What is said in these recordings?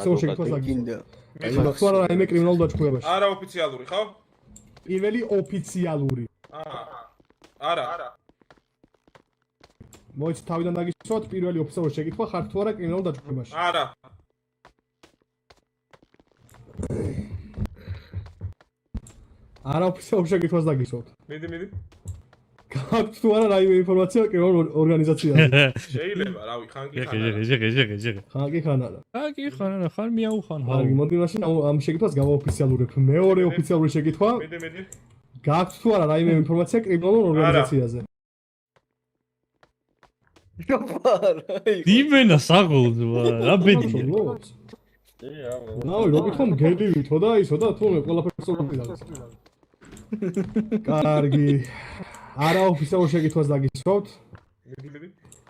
შეგიძლიათ გინდა თუ არა რაიმე კრიმინალურ დაჯგუფებაში არა ოფიციალური ხო? პირველი ოფიციალური არა მოიცი თავიდან დაგისვათ პირველი ოფიციალური შეკითხვა ხარ თუ არა კრიმინალურ დაჯგუფებაში არა არა ოფიციალურ შეკითხვას დაგისვათ მიდი გაქვთ თუ არა რაიმე ინფორმაცია კრიმინალურ ორგანიზაციაზე შეიძლება რავი ხან კი ხან არა ხან მიაუხან კარგი მოდი მაშინ ამ შეკითხვას გავაოფიციალურებ მეორე ოფიციალური შეკითხვა მიდი გაქვთ თუ არა რაიმე ინფორმაცია კრიმინალურ ორგანიზაციაზე დიმენა საღოლდვა რა ბედია ნაი როგორ გელივით და ისო და თუ მე ყველაფერს ვიყავს კარგი არა ოფიციალურ შეკითხვას დაგისვათ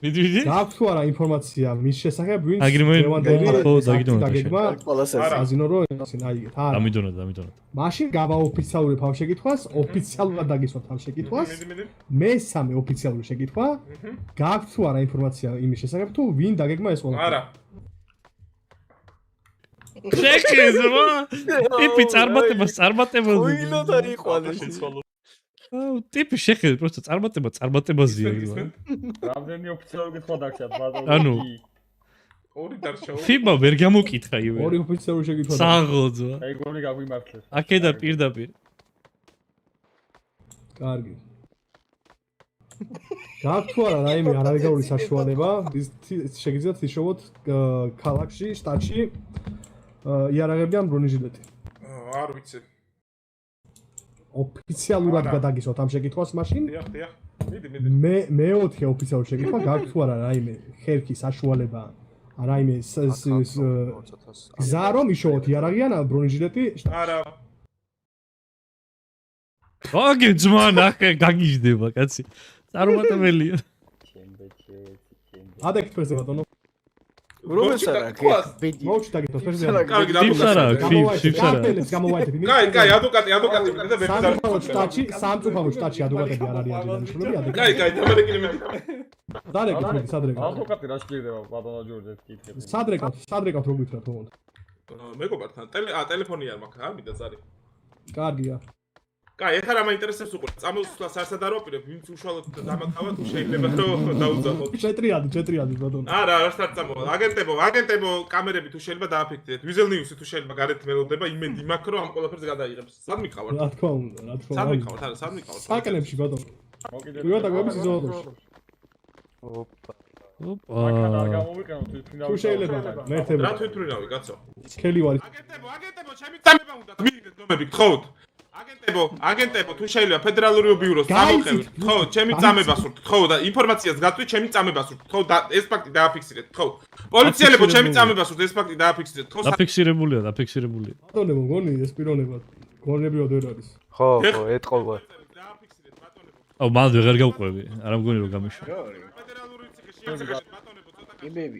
მიდი გაქვთ თუ არა ინფორმაცია მის შესახებ ვინც დაგიდონა აზინო რო აიგეთ არა დამიდონა მაშინ გავაოფიციალურებ ამ შეკითხვას ოფიციალურად დაგისვათ ამ შეკითხვას მესამე ოფიციალური შეკითხვა გაქვთ თუ არა ინფორმაცია იმის შესახებ თუ ვინ დაგეგმა ეს ყველაფერი არა შეკეზვა ტიპი წარმატება უინოთ არის ყვალეში ტიპი შეხედე პროსტა წარმატებაზია რამდენი ოფიციალური კითხვა დაგჭირდა ბატონო ანუ ორი დარჩა ფიბა ვერ გამოკითხა ივე ორი ოფიციალური შეკითხვა საღოძვა აი გონი გაგვიმართლეს აქედან პირდაპირ კარგი გაქვთ თუ არა რაიმე არალეგალური საშუალება შეგიძლიათ იშოვოთ ქალაქში შტატში იარაღებიდან ბრონეჟილეტი არ ვიცი ოფიციალურად გადაგისვათ ამ შეკითხვას მაშინ დიახ მიდი მე მეოთხე ოფიციალური შეკითხვა გაქვთ თუ არა რაიმე ხერხი საშუალება რაიმე გზა რომ იშოვოთ იარაღიან ბრონეჟილეტი არა აგე ძმა ნახე გაგიჟდება კაცი წარმატებელია ადექ ფერზე ბატონო რომეს არა ბედი მოვჩი დაგითოს ფერზე კარგი გამოვაიტეთ გამოვაიტეთ კაი ადვოკატი და სამწუხაროდ შტატში ადვოკატები არ არიან დანიშნულები კაი დამარეკილი მე სადრეკავთ ადვოკატი რა შეიძლება ბატონო ჯორჯ ეს კითხები სადრეკავთ რო გითხრათ თუმცა მეგობართან ტელეფონი არ მაქვს არ მინდა ზარი კარგია კაი ეხლა რა მაინტერესებს უკვე წამოსვლას არ სადაროპირებ ვინც უშუალოდ დამატავად შეიძლება რომ დაუძახოთ ჩეტრიადი ბატონო არა არ წამოვა აგენტებო კამერები თუ შეიძლება დააფიქსირეთ ვიზელნიუსი თუ შეიძლება გარეთ მელოდება იმედი მაქვს რომ ამ ყველაფერს გადაიღებს სად მიყავართ რა თქმა უნდა სად მიყავართ საკენებში ბატონო პირველად აგვების იზოლატორში მაქან არ გამოვიყენო თვითმფრინავი თუ შეიძლება მერთება რა თვითმფრინავი კაცო სქელი ვარ აგენტებო ჩემი წამება უნდა მიიღეთ ნომები გთხოვთ აგენტებო თუ შეიძლება ფედერალური ბიუროს წამოყევით ხო ჩემი წამება სურთ ხო და ინფორმაციას გაწვით ჩემი წამება სურთ ხო და ეს ფაქტი დააფიქსირეთ ხო პოლიციელებო ჩემი წამება სურთ ეს ფაქტი დააფიქსირეთ ხო დაფიქსირებულია ბატონებო გონი ეს პიროვნება გონებრივად ვერ არის ხო ეტყობა დააფიქსირეთ ბატონებო აუ მალ ვეღარ გავყვები არ მგონი რომ გამიშვა ფედერალური ციხეში ბატონებო ცოტა იმები